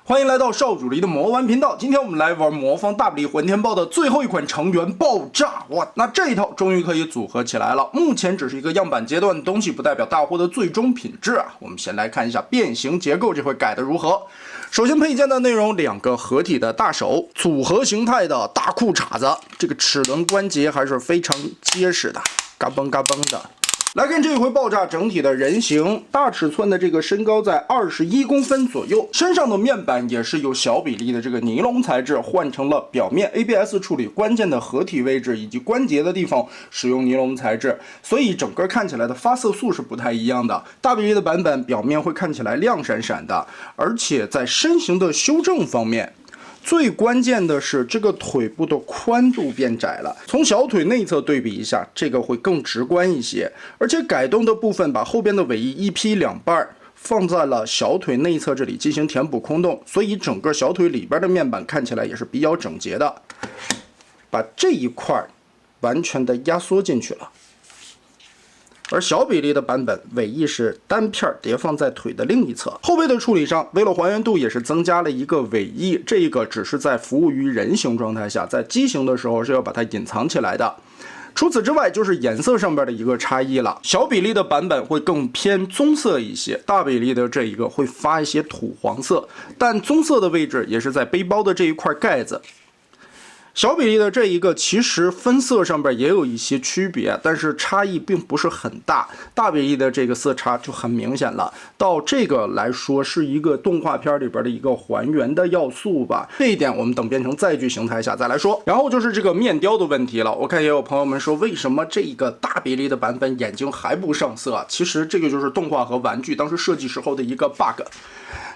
欢迎来到少主离的魔玩频道。今天我们来玩魔方大比例混天豹的最后一款成员爆炸。哇，那这一套终于可以组合起来了。目前只是一个样板阶段的东西，不代表大货的最终品质啊。我们先来看一下变形结构这回改的如何。首先配件的内容，2个合体的大手，组合形态的大裤衩子，这个齿轮关节还是非常结实的，嘎嘣嘎嘣的。来看这一回爆炸整体的人形，大尺寸的这个身高在21公分左右，身上的面板也是有小比例的这个尼龙材质，换成了表面 ABS 处理关键的合体位置以及关节的地方使用尼龙材质，所以整个看起来的发色素是不太一样的。大比例的版本表面会看起来亮闪闪的，而且在身形的修正方面。最关键的是这个腿部的宽度变窄了，从小腿内侧对比一下，这个会更直观一些。而且改动的部分把后边的尾翼一劈2半，放在了小腿内侧这里进行填补空洞，所以整个小腿里边的面板看起来也是比较整洁的。把这一块完全的压缩进去了。而小比例的版本尾翼是单片叠放在腿的另一侧。后背的处理上，为了还原度也是增加了一个尾翼，这个只是在服务于人形状态下，在机型的时候是要把它隐藏起来的。除此之外，就是颜色上边的一个差异了。小比例的版本会更偏棕色一些，大比例的这一个会发一些土黄色，但棕色的位置也是在背包的这一块盖子。小比例的这一个其实分色上边也有一些区别，但是差异并不是很大。大比例的这个色差就很明显了。到这个来说是一个动画片里边的一个还原的要素吧，这一点我们等变成载具形态下再来说。然后就是这个面雕的问题了，我看也有朋友们说为什么这个大比例的版本眼睛还不上色？其实这个就是动画和玩具当时设计时候的一个 bug。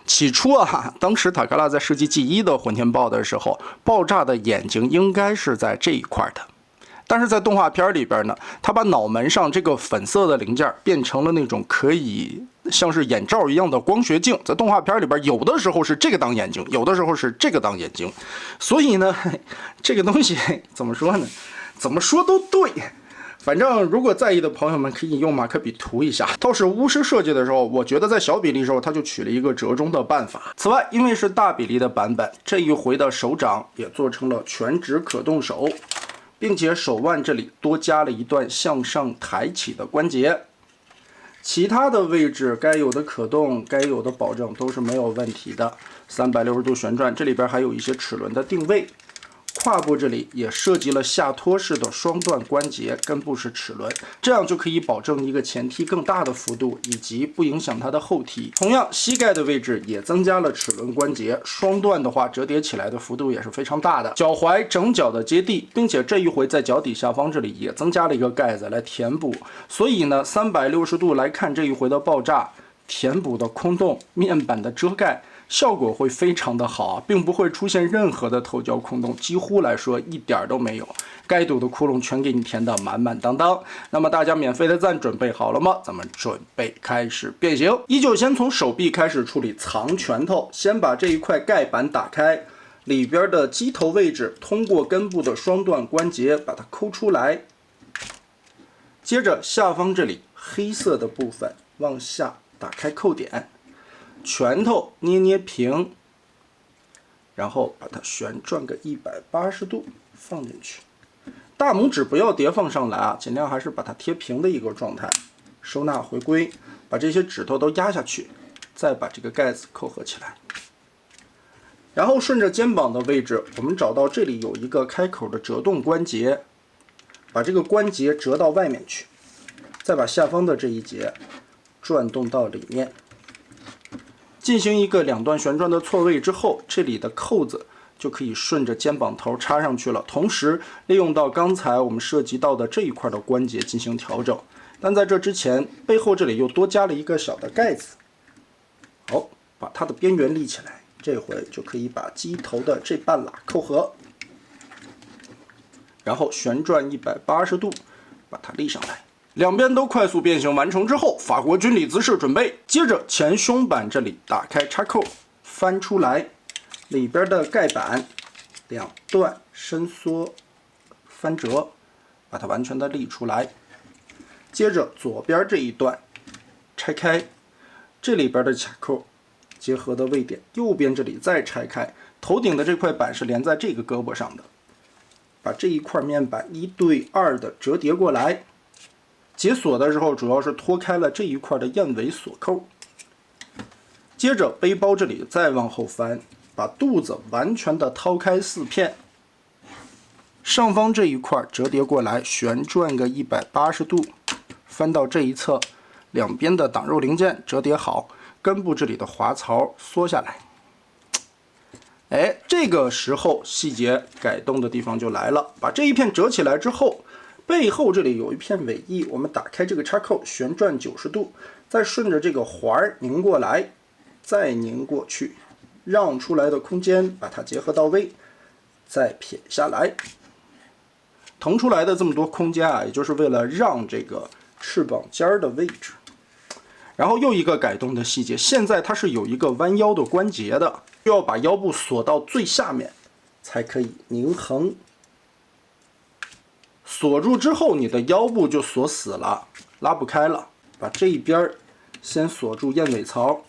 起初啊，当时塔克拉在设计 G1的混天豹的时候，爆炸的眼睛应该是在这一块的，但是在动画片里边呢，他把脑门上这个粉色的零件变成了那种可以像是眼罩一样的光学镜，在动画片里边有的时候是这个当眼睛，有的时候是这个当眼睛，所以呢，这个东西怎么说呢？怎么说都对。反正如果在意的朋友们可以用马克笔涂一下。倒是巫师设计的时候，我觉得在小比例时候他就取了一个折中的办法。此外，因为是大比例的版本，这一回的手掌也做成了全指可动手，并且手腕这里多加了一段向上抬起的关节。其他的位置该有的可动、该有的保证都是没有问题的。360度旋转，这里边还有一些齿轮的定位。胯部这里也设计了下托式的双段关节，根部是齿轮，这样就可以保证一个前踢更大的幅度，以及不影响它的后踢。同样，膝盖的位置也增加了齿轮关节，双段的话折叠起来的幅度也是非常大的。脚踝整脚的接地，并且这一回在脚底下方这里也增加了一个盖子来填补。所以呢，360度来看这一回的爆炸，填补的空洞、面板的遮盖。效果会非常的好，并不会出现任何的透胶空洞，几乎来说一点都没有，该堵的窟窿全给你填得满满当当。那么大家免费的赞准备好了吗？咱们准备开始变形。依旧先从手臂开始处理藏拳头，先把这一块盖板打开，里边的机头位置通过根部的双段关节把它抠出来，接着下方这里黑色的部分往下打开扣点。拳头捏捏平，然后把它旋转个180度放进去。大拇指不要叠放上来啊，尽量还是把它贴平的一个状态。收纳回归，把这些指头都压下去，再把这个盖子扣合起来。然后顺着肩膀的位置，我们找到这里有一个开口的折动关节，把这个关节折到外面去，再把下方的这一节转动到里面。进行一个2段旋转的错位之后，这里的扣子就可以顺着肩膀头插上去了，同时利用到刚才我们涉及到的这一块的关节进行调整。但在这之前，背后这里又多加了一个小的盖子。好，把它的边缘立起来，这回就可以把机头的这半拉扣合，然后旋转180度，把它立上来。两边都快速变形完成之后，法国军礼姿势准备。接着前胸板这里打开插扣，翻出来，里边的盖板2段伸缩翻折，把它完全的立出来。接着左边这一段拆开，这里边的卡扣结合的位点，右边这里再拆开，头顶的这块板是连在这个胳膊上的，把这一块面板1对2的折叠过来。解锁的时候主要是脱开了这一块的燕尾锁扣，接着背包这里再往后翻，把肚子完全的掏开4片，上方这一块折叠过来，旋转个180度，翻到这一侧，两边的挡肉零件折叠好，根部这里的滑槽缩下来。哎，这个时候细节改动的地方就来了，把这一片折起来之后，背后这里有一片尾翼，我们打开这个插扣，旋转90度，再顺着这个环拧过来，再拧过去，让出来的空间把它结合到位，再撇下来。腾出来的这么多空间啊，也就是为了让这个翅膀尖的位置。然后又一个改动的细节，现在它是有一个弯腰的关节的，需要把腰部锁到最下面，才可以拧横。锁住之后，你的腰部就锁死了，拉不开了。把这一边先锁住燕尾槽，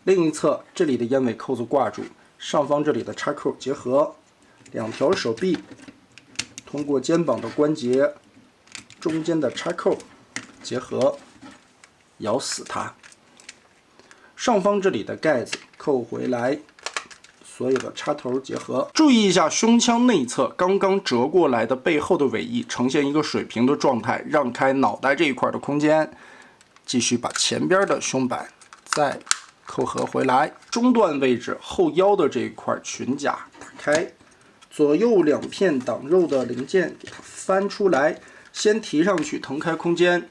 另一侧这里的燕尾扣子挂住，上方这里的插扣结合，两条手臂通过肩膀的关节，中间的插扣结合，咬死它。上方这里的盖子扣回来，所有的插头结合。注意一下胸腔内侧刚刚折过来的背后的尾翼呈现一个水平的状态，让开脑袋这一块的空间。继续把前边的胸板再扣合回来，中段位置后腰的这一块裙甲打开，左右两片挡肉的零件给它翻出来，先提上去腾开空间，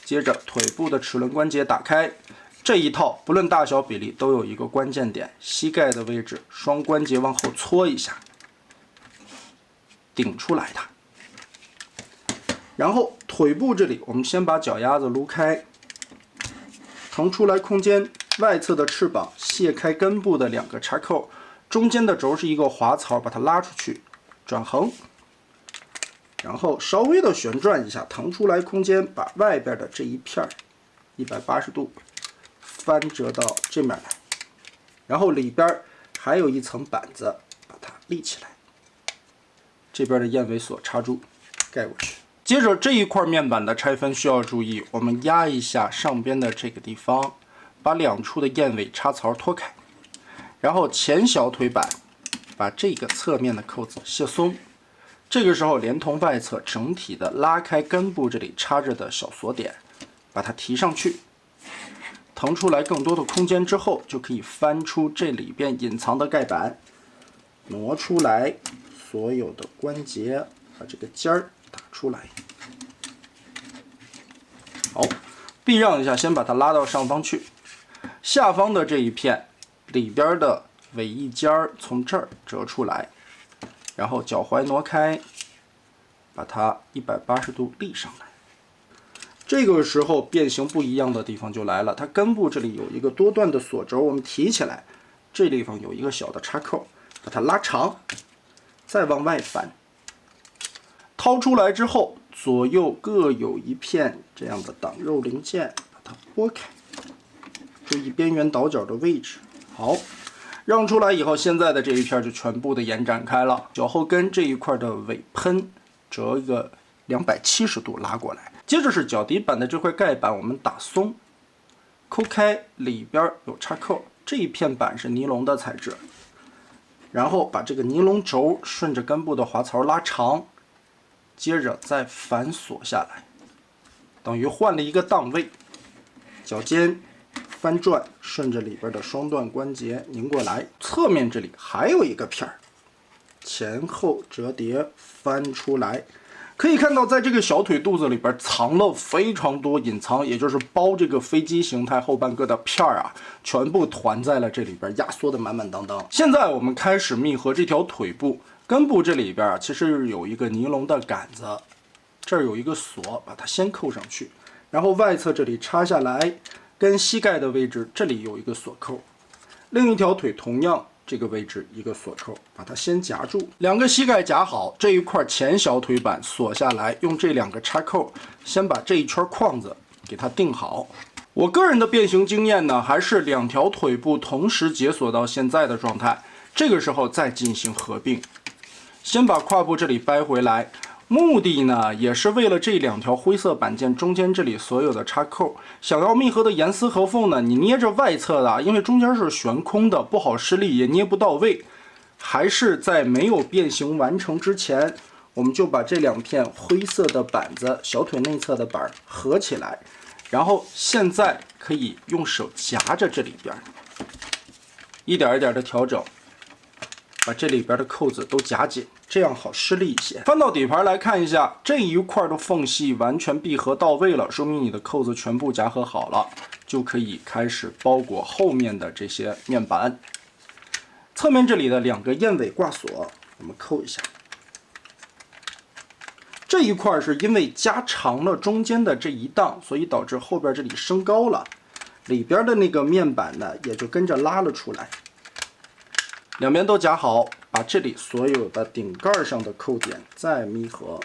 接着腿部的齿轮关节打开。这一套不论大小比例都有一个关键点，膝盖的位置双关节往后搓一下，顶出来它。然后腿部这里我们先把脚丫子撸开，腾出来空间，外侧的翅膀卸开根部的两个插扣，中间的轴是一个滑槽，把它拉出去，转横，然后稍微的旋转一下，腾出来空间，把外边的这一片180度翻折到这面来，然后里边还有一层板子，把它立起来，这边的燕尾锁插住，盖过去。接着这一块面板的拆分需要注意，我们压一下上边的这个地方，把两处的燕尾插槽脱开，然后前小腿板把这个侧面的扣子卸松，这个时候连同外侧整体的拉开根部这里插着的小锁点，把它提上去，腾出来更多的空间之后，就可以翻出这里边隐藏的盖板，挪出来所有的关节，把这个尖儿打出来。好，避让一下，先把它拉到上方去。下方的这一片里边的尾翼尖儿从这儿折出来，然后脚踝挪开，把它180度立上来。这个时候变形不一样的地方就来了，它根部这里有一个多段的锁轴，我们提起来，这地方有一个小的插扣，把它拉长，再往外翻。掏出来之后，左右各有一片这样的挡肉零件，把它拨开，注意边缘倒角的位置。好，让出来以后，现在的这一片就全部的延展开了。脚后跟这一块的尾喷折一个270度拉过来，接着是脚底板的这块盖板，我们打松，抠开，里边有插扣，这一片板是尼龙的材质，然后把这个尼龙轴顺着根部的滑槽拉长。接着再反锁下来，等于换了一个档位，脚尖翻转，顺着里边的双段关节拧过来。侧面这里还有一个片儿，前后折叠翻出来，可以看到在这个小腿肚子里边藏了非常多隐藏，也就是包这个飞机形态后半个的片儿啊，全部团在了这里边，压缩的满满当当。现在我们开始密合这条腿部。根部这里边啊，其实有一个尼龙的杆子，这儿有一个锁，把它先扣上去，然后外侧这里插下来，跟膝盖的位置这里有一个锁扣，另一条腿同样这个位置一个锁扣，把它先夹住，两个膝盖夹好，这一块前小腿板锁下来，用这两个插扣先把这一圈框子给它定好，我个人的变形经验呢，还是2条腿部同时解锁到现在的状态，这个时候再进行合并。先把胯部这里掰回来，目的呢也是为了这2条灰色板件中间这里所有的插扣。想要密合的严丝合缝呢，你捏着外侧的，因为中间是悬空的，不好施力，也捏不到位。还是在没有变形完成之前，我们就把这2片灰色的板子，小腿内侧的板合起来，然后现在可以用手夹着这里边，一点一点的调整，把这里边的扣子都夹紧，这样好施力一些。翻到底盘来看一下，这一块的缝隙完全闭合到位了，说明你的扣子全部夹合好了，就可以开始包裹后面的这些面板。侧面这里的2个燕尾挂锁，我们扣一下。这一块是因为加长了中间的这一档，所以导致后边这里升高了，里边的那个面板呢也就跟着拉了出来。两边都夹好，把这里所有的顶盖上的扣点再密合。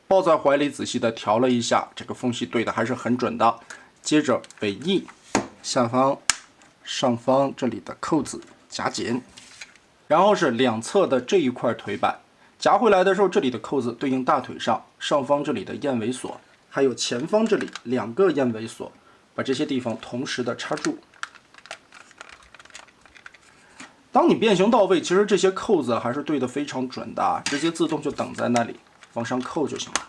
抱在怀里仔细的调了一下，这个缝隙对的还是很准的。接着尾翼、下方、上方这里的扣子夹紧，然后是2侧的这一块腿板夹回来的时候，这里的扣子对应大腿上，上方这里的燕尾锁，还有前方这里2个燕尾锁，把这些地方同时的插住。当你变形到位，其实这些扣子还是对的非常准的，直接自动就等在那里，往上扣就行了。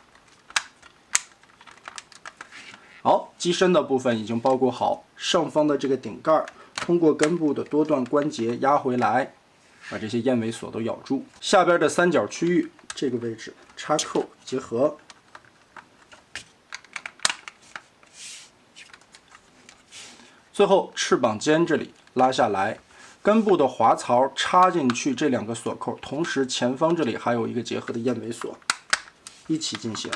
好，机身的部分已经包裹好，上方的这个顶盖通过根部的多段关节压回来，把这些燕尾锁都咬住。下边的三角区域这个位置插扣结合。最后翅膀尖这里拉下来，根部的滑槽插进去，这2个锁扣，同时前方这里还有一个结合的燕尾锁，一起进行。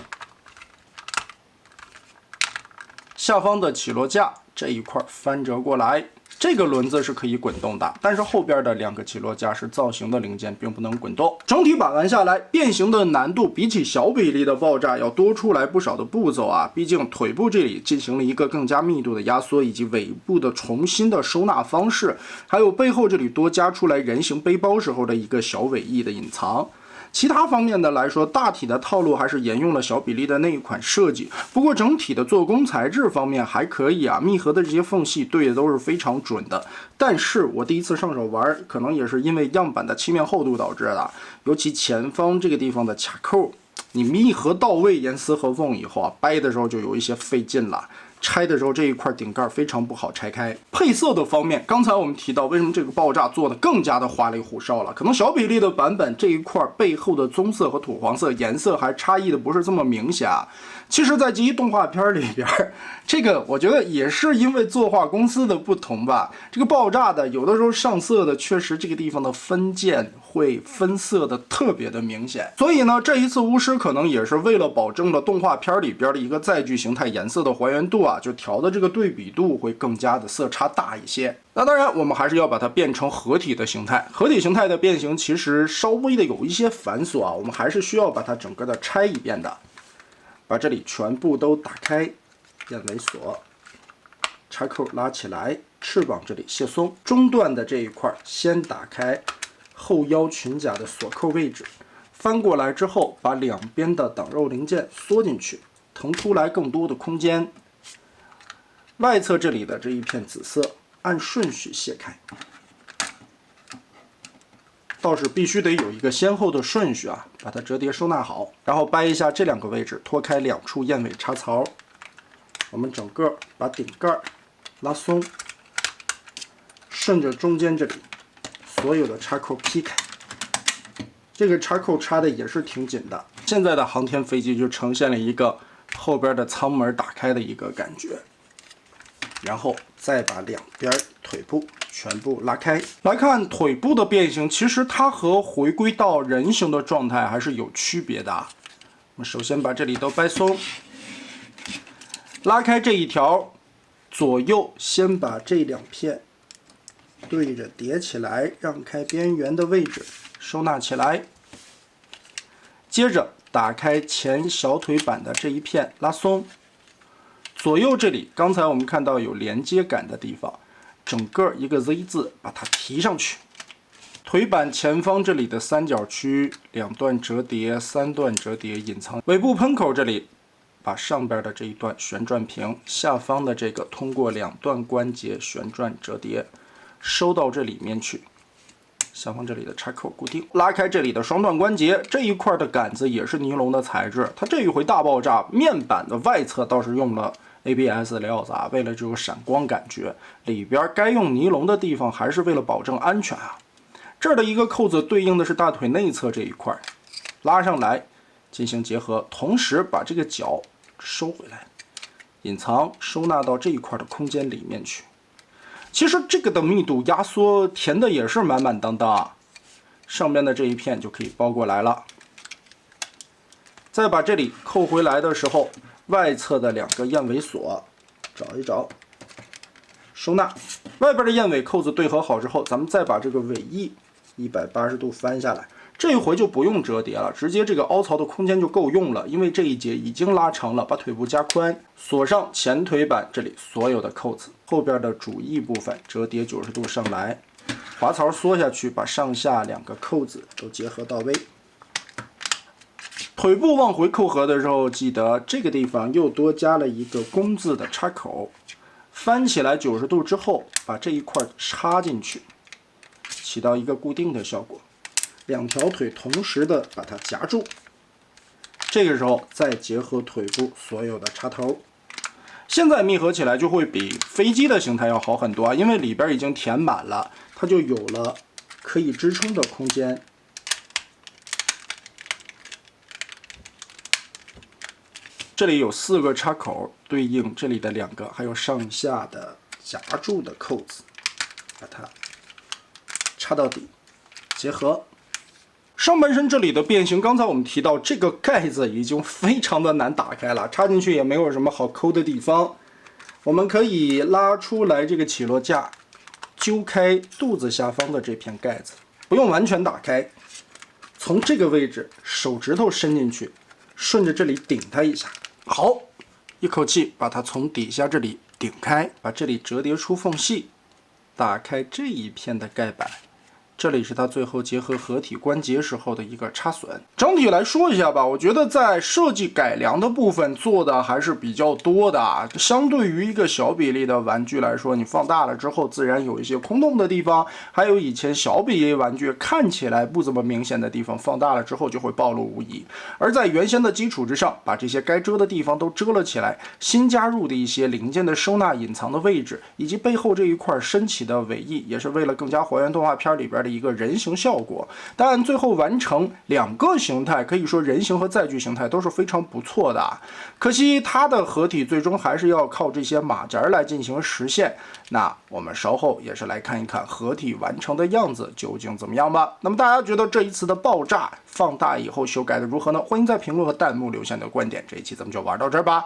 下方的起落架这一块翻折过来，这个轮子是可以滚动的，但是后边的2个起落架是造型的零件，并不能滚动。整体把玩下来，变形的难度比起小比例的爆炸要多出来不少的步骤啊！毕竟腿部这里进行了一个更加密度的压缩，以及尾部的重新的收纳方式，还有背后这里多加出来人形背包时候的一个小尾翼的隐藏。其他方面的来说，大体的套路还是沿用了小比例的那一款设计，不过整体的做工材质方面还可以啊，密合的这些缝隙对的都是非常准的。但是我第一次上手玩，可能也是因为样板的漆面厚度导致的，尤其前方这个地方的卡扣，你密合到位、严丝合缝以后啊，掰的时候就有一些费劲了。拆的时候这一块顶盖非常不好拆开。配色的方面，刚才我们提到为什么这个爆炸做的更加的花里胡哨了，可能小比例的版本这一块背后的棕色和土黄色颜色还差异的不是这么明显啊。其实，在记忆动画片里边，这个我觉得也是因为作画公司的不同吧。这个爆炸的有的时候上色的确实这个地方的分件会分色的特别的明显，所以呢，这一次巫师可能也是为了保证了动画片里边的一个载具形态颜色的还原度啊，就调的这个对比度会更加的色差大一些。那当然，我们还是要把它变成合体的形态。合体形态的变形其实稍微的有一些繁琐啊，我们还是需要把它整个的拆一遍的。把这里全部都打开，燕尾锁，插扣拉起来，翅膀这里卸松，中段的这一块先打开，后腰裙甲的锁扣位置，翻过来之后，把两边的挡肉零件缩进去，腾出来更多的空间。外侧这里的这一片紫色，按顺序卸开。倒是必须得有一个先后的顺序啊，把它折叠收纳好，然后掰一下这两个位置，脱开两处燕尾插槽，我们整个把顶盖拉松，顺着中间这里所有的插扣劈开，这个插扣插的也是挺紧的。现在的航天飞机就呈现了一个后边的舱门打开的一个感觉，然后再把两边腿部全部拉开。来看腿部的变形，其实它和回归到人形的状态还是有区别的啊。我们首先把这里都掰松，拉开这一条，左右先把这两片对着叠起来，让开边缘的位置收纳起来。接着打开前小腿板的这一片，拉松。左右这里刚才我们看到有连接杆的地方，整个一个 Z 字把它提上去。腿板前方这里的三角区2段折叠、3段折叠隐藏。尾部喷口这里，把上边的这一段旋转平，下方的这个通过2段关节旋转折叠，收到这里面去。下方这里的插口固定，拉开这里的双段关节，这一块的杆子也是尼龙的材质。它这一回大爆炸，面板的外侧倒是用了 ABS 料子啊，为了这种闪光感觉，里边该用尼龙的地方还是为了保证安全啊。这儿的一个扣子对应的是大腿内侧这一块，拉上来进行结合，同时把这个角收回来，隐藏收纳到这一块的空间里面去。其实这个的密度压缩填的也是满满当当啊，上面的这一片就可以包过来了。再把这里扣回来的时候，外侧的2个燕尾锁找一找，收纳。外边的燕尾扣子对合好之后，咱们再把这个尾翼180度翻下来。这一回就不用折叠了，直接这个凹槽的空间就够用了，因为这一节已经拉长了，把腿部加宽，锁上前腿板这里所有的扣子，后边的主翼部分折叠90度上来，滑槽缩下去，把上下2个扣子都结合到位。腿部往回扣合的时候，记得这个地方又多加了一个工字的插口，翻起来90度之后，把这一块插进去，起到一个固定的效果。2条腿同时的把它夹住，这个时候再结合腿部所有的插头。现在密合起来就会比飞机的形态要好很多啊，因为里边已经填满了，它就有了可以支撑的空间。这里有4个插口，对应这里的2个，还有上下的夹住的扣子，把它插到底，结合。上半身这里的变形，刚才我们提到这个盖子已经非常的难打开了，插进去也没有什么好抠的地方。我们可以拉出来这个起落架，揪开肚子下方的这片盖子，不用完全打开，从这个位置手指头伸进去，顺着这里顶它一下。好，一口气把它从底下这里顶开，把这里折叠出缝隙，打开这一片的盖板。这里是它最后结合合体关节时候的一个插损。整体来说一下吧，我觉得在设计改良的部分做的还是比较多的啊。相对于一个小比例的玩具来说，你放大了之后，自然有一些空洞的地方，还有以前小比例玩具看起来不怎么明显的地方，放大了之后就会暴露无遗。而在原先的基础之上，把这些该遮的地方都遮了起来，新加入的一些零件的收纳、隐藏的位置，以及背后这一块升起的尾翼，也是为了更加还原动画片里边的一个人形效果。但最后完成2个形态，可以说人形和载具形态都是非常不错的啊。可惜它的合体最终还是要靠这些马甲来进行实现。那我们稍后也是来看一看合体完成的样子究竟怎么样吧。那么大家觉得这一次的爆炸放大以后修改的如何呢？欢迎在评论和弹幕留下你的观点。这一期咱们就玩到这儿吧。